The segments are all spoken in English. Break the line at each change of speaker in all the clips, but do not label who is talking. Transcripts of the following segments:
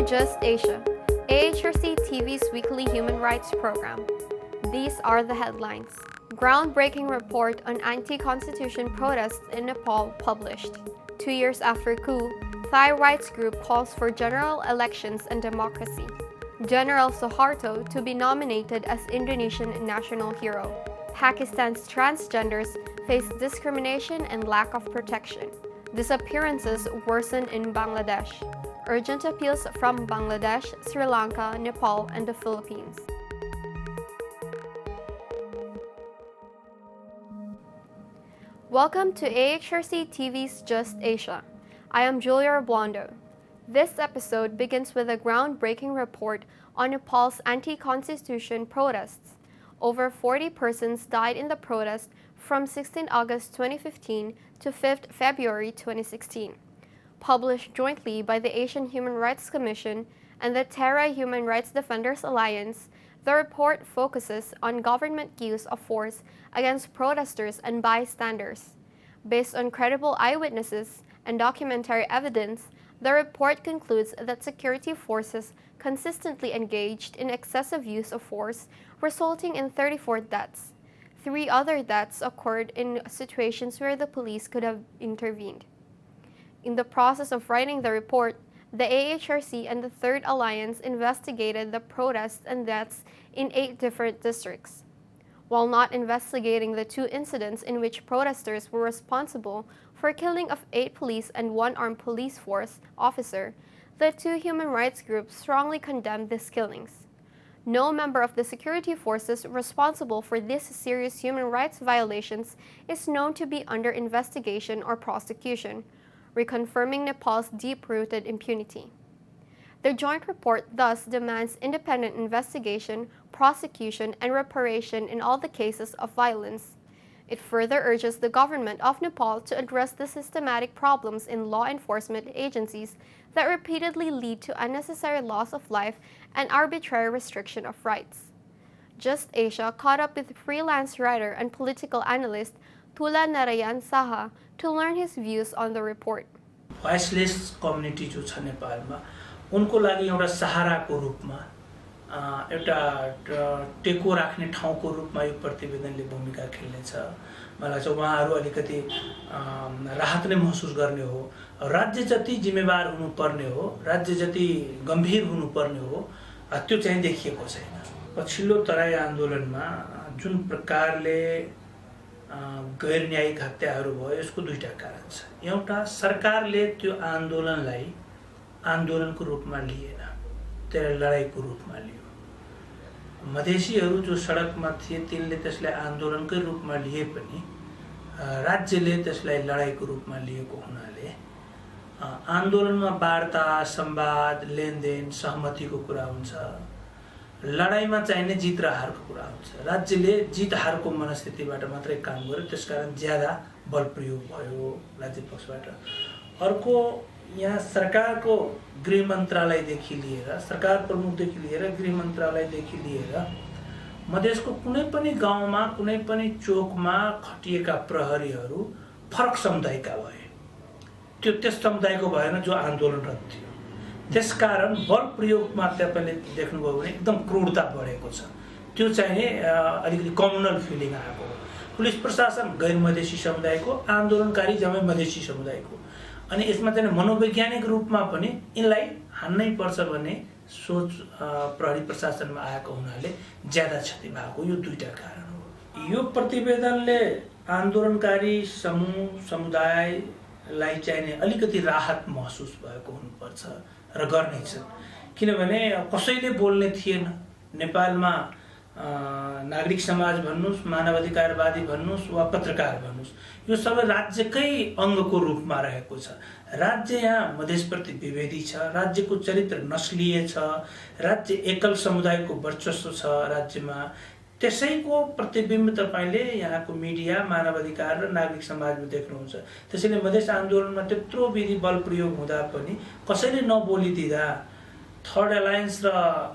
Just Asia, AHRC TV's weekly human rights program. These are the headlines. Groundbreaking report on anti-constitution protests in Nepal published. 2 years after coup, Thai rights group calls for general elections and democracy. General Suharto to be nominated as Indonesian national hero. Pakistan's transgenders face discrimination and lack of protection. Disappearances worsen in Bangladesh. Urgent appeals from Bangladesh, Sri Lanka, Nepal, and the Philippines. Welcome to AHRC TV's Just Asia. I am Julia Blondo. This episode begins with a groundbreaking report on Nepal's anti-constitution protests. Over 40 persons died in the protest from 16 August 2015 to 5 February 2016. Published jointly by the Asian Human Rights Commission and the Terai Human Rights Defenders Alliance, the report focuses on government use of force against protesters and bystanders. Based on credible eyewitnesses and documentary evidence, the report concludes that security forces consistently engaged in excessive use of force, resulting in 34 deaths. 3 other deaths occurred in situations where the police could have intervened. In the process of writing the report, the AHRC and the Third Alliance investigated the protests and deaths in 8 different districts. While not investigating the 2 incidents in which protesters were responsible for killing of 8 police and 1 armed police force officer, the 2 human rights groups strongly condemned these killings. No member of the security forces responsible for these serious human rights violations is known to be under investigation or prosecution, reconfirming Nepal's deep-rooted impunity. The joint report thus demands independent investigation, prosecution, and reparation in all the cases of violence. It further urges the government of Nepal to address the systematic problems in law enforcement agencies that repeatedly lead to unnecessary loss of life and arbitrary restriction of rights. Just Asia caught up with freelance writer and political analyst Tula Narayan Shah to learn his views on the report.
Voiceless community जो छ नेपालमा उनको लागि एउटा सहाराको रूपमा एउटा टेको राख्ने ठाउँको रूपमा यो प्रतिवेदनले भूमिका खेल्नेछ। मलाई चाहिँ उहाँहरू अलिकति राहत नै महसुस गर्ने हो। राज्य जति जिम्मेवार हुनुपर्ने हो, राज्य जति गम्भीर हुनुपर्ने हो, त्यो चाहिँ देखिएको छैन। पछिल्लो तराई आन्दोलनमा जुन प्रकारले गैर न्यायिक हत्याहरू भयो यसको 2टा कारण छ। एउटा सरकारले त्यो आन्दोलनलाई आन्दोलनको रूपमा लिएन, त्यसलाई लडाईको रूपमा लियो। मधेसीहरू जो सडकमा थिए तिनले त्यसलाई आन्दोलनकै रूपमा लिए पनि राज्यले त्यसलाई लडाईको रूपमा लिएको हुनाले आन्दोलनमा वार्ता, संवाद, लेनदेन, सहमतिको कुरा हुन्छ। लडाईमा चाहिने जित र हारको कुरा हुन्छ। राज्यले जित हारको मनस्थितिबाट मात्रै काम गर्यो, त्यसकारण ज्यादा बल प्रयोग भयो राज्य पक्षबाट। अर्को यहाँ सरकारको गृह मन्त्रालयदेखि लिएर, सरकार प्रमुखदेखि लिएर गृह मन्त्रालयदेखि लिएर मधेसको कुनै पनि गाउँमा, कुनै पनि चोकमा खटिएका प्रहरीहरू फरक समुदायका भए। त्यो त्यस समुदायको भएन जो आन्दोलनरत थियो। त्यसकारण बल प्रयोगमा तपाईले देख्नुभयो भने एकदम क्रूरता बढेको छ। त्यो चाहिँ अलिकति कम्युनल फिलिङ आएको हो। पुलिस प्रशासन गैर मधेसी समुदायको, आन्दोलनकारी जम्मै मधेसी समुदायको। अनि यसमा चाहिँ मनोवैज्ञानिक रूपमा पनि यिनलाई हान्नै पर्छ भन्ने सोच प्रहरी प्रशासनमा आएको हुनाले ज्यादा क्षति भएको यो 2टा कारण हो। यो प्रतिवेदनले आन्दोलनकारी समूह समुदायलाई चाहिँ अलिकति राहत महसुस भएको हुनुपर्छ र गर्नेछ। किनभने कसैले बोल्ने थिएन। नेपालमा नागरिक समाज भन्नुस्, मानवाधिकारवादी भन्नुस् वा पत्रकार भन्नुस्, यो सबै राज्यकै अङ्गको रूपमा रहेको छ। राज्य यहाँ मधेसप्रति विभेदी छ, राज्यको चरित्र नस्लीय छ, राज्य एकल समुदायको वर्चस्व छ राज्यमा। त्यसैको प्रतिबिम्ब तपाईले यहाँको मिडिया, मानवाधिकार र नागरिक समाजमा देख्नुहुन्छ। त्यसैले मधेस आन्दोलनमा त्यत्रो विधि बल प्रयोग हुँदा पनि कसैले नबोलिदिँदा, थर्ड अलायन्स र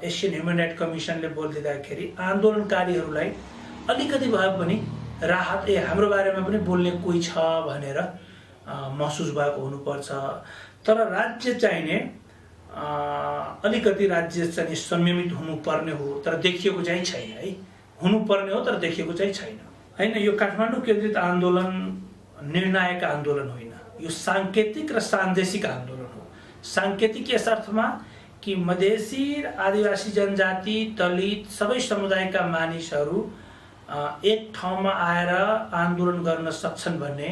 एसियन ह्युमन राइट कमिसनले बोलिदिँदाखेरि आन्दोलनकारीहरूलाई अलिकति भए पनि राहत, हाम्रो बारेमा पनि बोल्ने कोही छ भनेर महसुस भएको हुनुपर्छ। तर राज्य चाहिने अलिकति राज्य चाहिँ संयमित हुनुपर्ने हो तर देखिएको चाहिँ छैन है हुनुपर्ने हो तर देखिएको चाहिँ छैन हैन यो काठमाडौँ केन्द्रित आन्दोलन निर्णायक आन्दोलन होइन यो सांकेतिक र सान्देशिक आन्दोलन हो सांकेतिक यस अर्थमा कि मधेसी आदिवासी जनजाति दलित सबै समुदायका मानिसहरू एक ठाउँमा आएर आन्दोलन गर्न सक्छन् भन्ने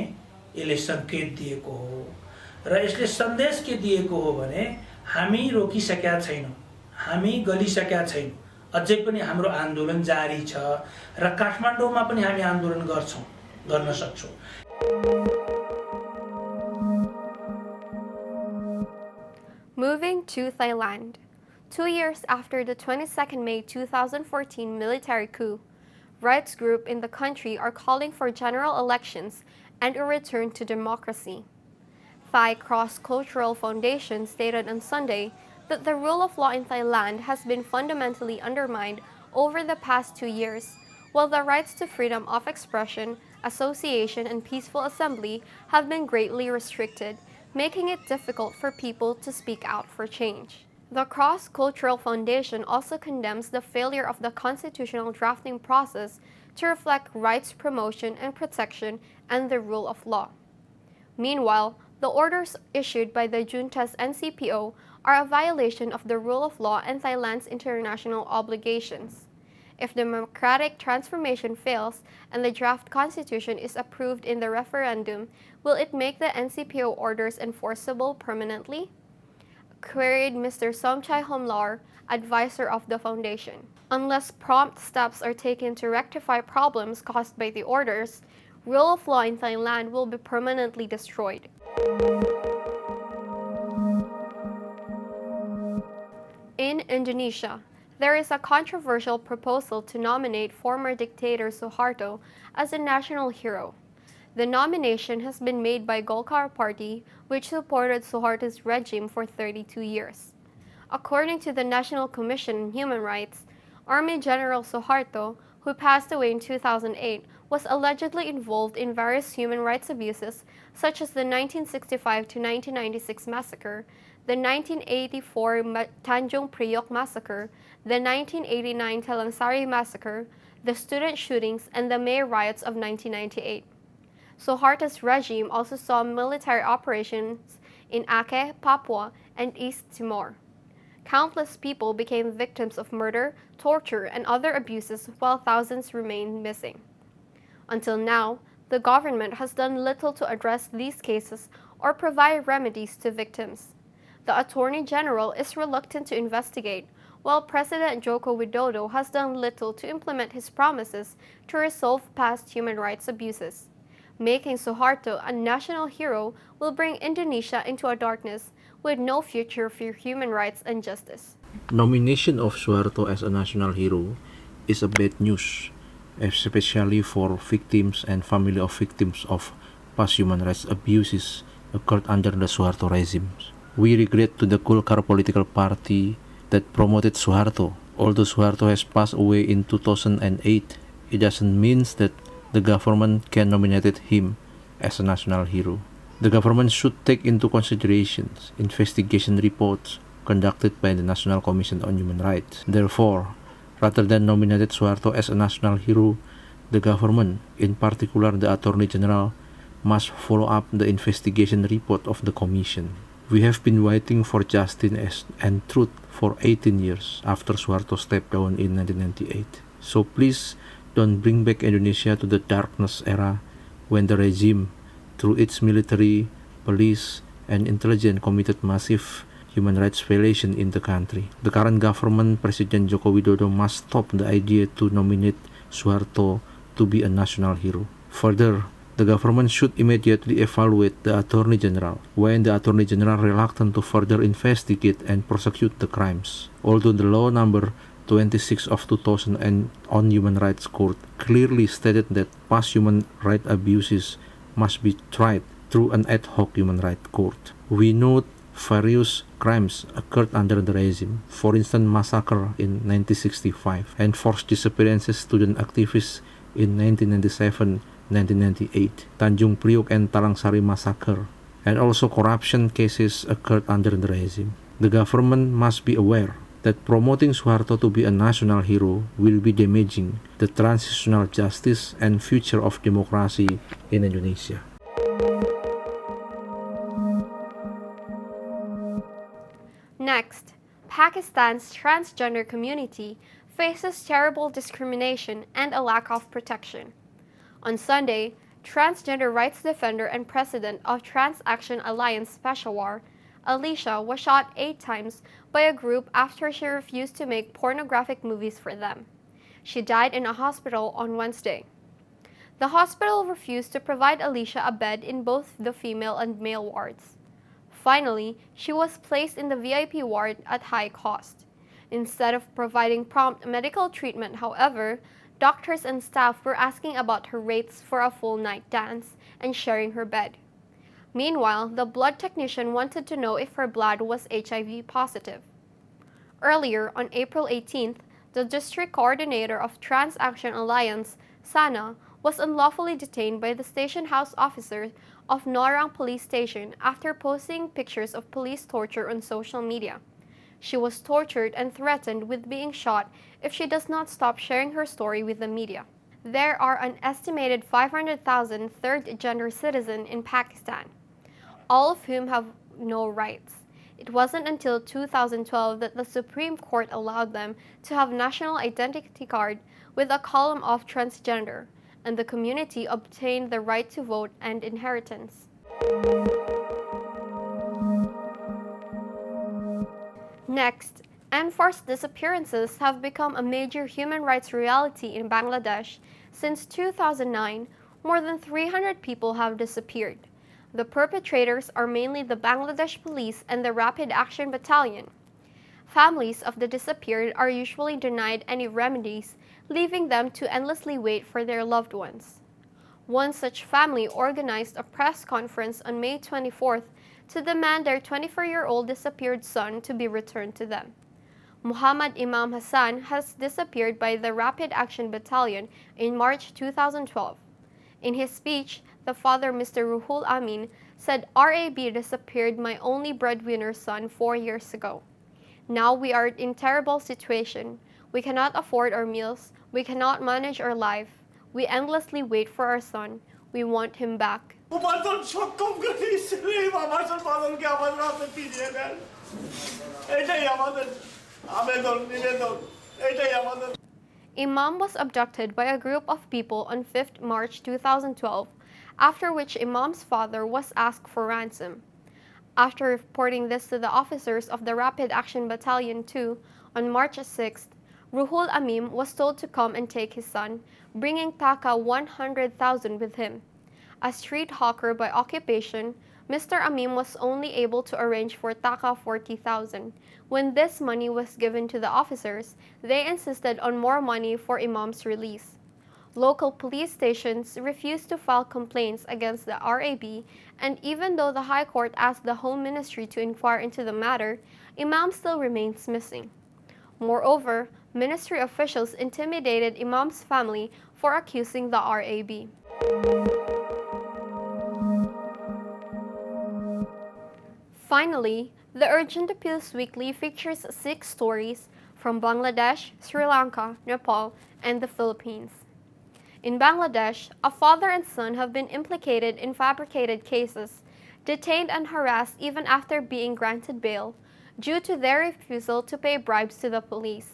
यसले संकेत दिएको हो र यसले सन्देश के दिएको हो भने हामी रोकिसकेका छैनौं हामी गलिसकेका छैनौं अझै पनि हाम्रो आन्दोलन जारी छ र काठमाडौँमा पनि हामी आन्दोलन गर्न सक्छौं
Moving to Thailand. 2 years after the 22nd May 2014 military coup, rights groups in the country are calling for general elections and a return to democracy. Thai Cross-Cultural Foundation stated on Sunday that the rule of law in Thailand has been fundamentally undermined over the past 2 years, while the rights to freedom of expression, association, and peaceful assembly have been greatly restricted, making it difficult for people to speak out for change. The Cross-Cultural Foundation also condemns the failure of the constitutional drafting process to reflect rights promotion and protection and the rule of law. Meanwhile, the orders issued by the junta's NCPO are a violation of the rule of law and Thailand's international obligations. If democratic transformation fails and the draft constitution is approved in the referendum, will it make the NCPO orders enforceable permanently? Queried Mr. Somchai Homlar, advisor of the foundation. Unless prompt steps are taken to rectify problems caused by the orders, rule of law in Thailand will be permanently destroyed. In Indonesia, there is a controversial proposal to nominate former dictator Suharto as a national hero. The nomination has been made by Golkar Party, which supported Suharto's regime for 32 years. According to the National Commission on Human Rights, Army General Suharto, who passed away in 2008, was allegedly involved in various human rights abuses such as the 1965 to 1996 massacre, the 1984 Tanjung Priok massacre, the 1989 Talangsari massacre, the student shootings, and the May riots of 1998. Suharto's regime also saw military operations in Aceh, Papua, and East Timor. Countless people became victims of murder, torture, and other abuses while thousands remained missing. Until now, the government has done little to address these cases or provide remedies to victims. The Attorney General is reluctant to investigate, while President Joko Widodo has done little to implement his promises to resolve past human rights abuses. Making Suharto a national hero will bring Indonesia into a darkness with no future for human rights and justice.
Nomination of Suharto as a national hero is a bad news, especially for victims and family of victims of past human rights abuses occurred under the Suharto regime. We regret to the Golkar political party that promoted Suharto. Although Suharto has passed away in 2008, it doesn't mean that the government can nominate him as a national hero. The government should take into consideration investigation reports conducted by the National Commission on Human Rights. Therefore, rather than nominate Suharto as a national hero, the government, in particular the Attorney General, must follow up the investigation report of the Commission. We have been waiting for justice and truth for 18 years after Suharto stepped down in 1998. So please don't bring back Indonesia to the darkness era when the regime, through its military, police, and intelligence, committed massive human rights violation in the country. The current government, President Joko Widodo, must stop the idea to nominate Suharto to be a national hero. Further, the government should immediately evaluate the Attorney General when the Attorney General reluctant to further investigate and prosecute the crimes. Although the law number 26 of 2000 and on Human Rights Court clearly stated that past human rights abuses must be tried through an ad hoc human rights court. We note various crimes occurred under the regime, for instance massacre in 1965 and forced disappearances student activists in 1997-1998, Tanjung Priok and Talangsari massacre, and also corruption cases occurred under the regime. The government must be aware that promoting Suharto to be a national hero will be damaging the transitional justice and future of democracy in Indonesia.
Next, Pakistan's transgender community faces terrible discrimination and a lack of protection. On Sunday, transgender rights defender and president of Trans Action Alliance Peshawar, Alicia, was shot 8 times by a group after she refused to make pornographic movies for them. She died in a hospital on Wednesday. The hospital refused to provide Alicia a bed in both the female and male wards. Finally, she was placed in the VIP ward at high cost. Instead of providing prompt medical treatment, however, doctors and staff were asking about her rates for a full night dance and sharing her bed. Meanwhile, the blood technician wanted to know if her blood was HIV positive. Earlier, on April 18th, the district coordinator of Trans Action Alliance, Sana, was unlawfully detained by the station house officers of Norang Police Station after posting pictures of police torture on social media. She was tortured and threatened with being shot if she does not stop sharing her story with the media. There are an estimated 500,000 third-gender citizens in Pakistan, all of whom have no rights. It wasn't until 2012 that the Supreme Court allowed them to have national identity card with a column of transgender, and the community obtained the right to vote and inheritance. Next, enforced disappearances have become a major human rights reality in Bangladesh. Since 2009, more than 300 people have disappeared. The perpetrators are mainly the Bangladesh Police and the Rapid Action Battalion. Families of the disappeared are usually denied any remedies, leaving them to endlessly wait for their loved ones. One such family organized a press conference on May 24th to demand their 24-year-old disappeared son to be returned to them. Muhammad Imam Hassan has disappeared by the Rapid Action Battalion in March 2012. In his speech, the father, Mr. Ruhul Amin, said RAB disappeared my only breadwinner son 4 years ago. Now we are in terrible situation. We cannot afford our meals. We cannot manage our life. We endlessly wait for our son. We want him back. Imam was abducted by a group of people on 5th March 2012, after which Imam's father was asked for ransom. After reporting this to the officers of the Rapid Action Battalion 2 on March 6th, Ruhul Amin was told to come and take his son, bringing Taka 100,000 with him. A street hawker by occupation, Mr. Amin was only able to arrange for Taka 40,000. When this money was given to the officers, they insisted on more money for Imam's release. Local police stations refused to file complaints against the RAB, and even though the High Court asked the Home Ministry to inquire into the matter, Imam still remains missing. Moreover, ministry officials intimidated Imam's family for accusing the RAB. Finally, the Urgent Appeals Weekly features 6 stories from Bangladesh, Sri Lanka, Nepal, and the Philippines. In Bangladesh, a father and son have been implicated in fabricated cases, detained and harassed even after being granted bail, due to their refusal to pay bribes to the police.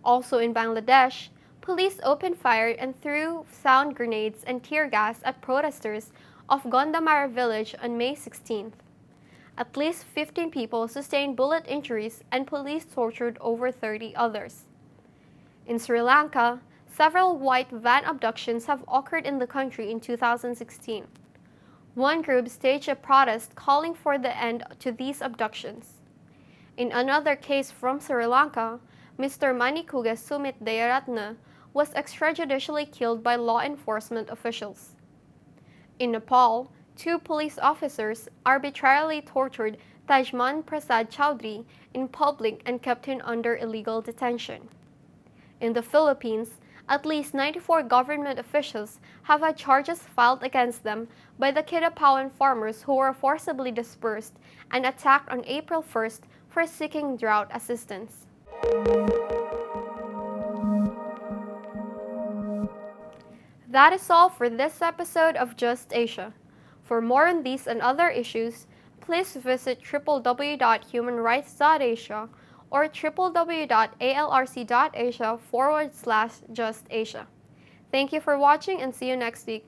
Also in Bangladesh, police opened fire and threw sound grenades and tear gas at protesters of Gondamara village on May 16th. At least 15 people sustained bullet injuries and police tortured over 30 others. In Sri Lanka, several white van abductions have occurred in the country in 2016. One group staged a protest calling for the end to these abductions. In another case from Sri Lanka, Mr. Manikuge Sumit Dayaratne was extrajudicially killed by law enforcement officials. In Nepal, 2 police officers arbitrarily tortured Tajman Prasad Chowdhury in public and kept him under illegal detention. In the Philippines, at least 94 government officials have had charges filed against them by the Kidapawan farmers who were forcibly dispersed and attacked on April 1st for seeking drought assistance. That is all for this episode of Just Asia. For more on these and other issues, please visit www.humanrights.asia or www.alrc.asia/justasia. Thank you for watching and see you next week.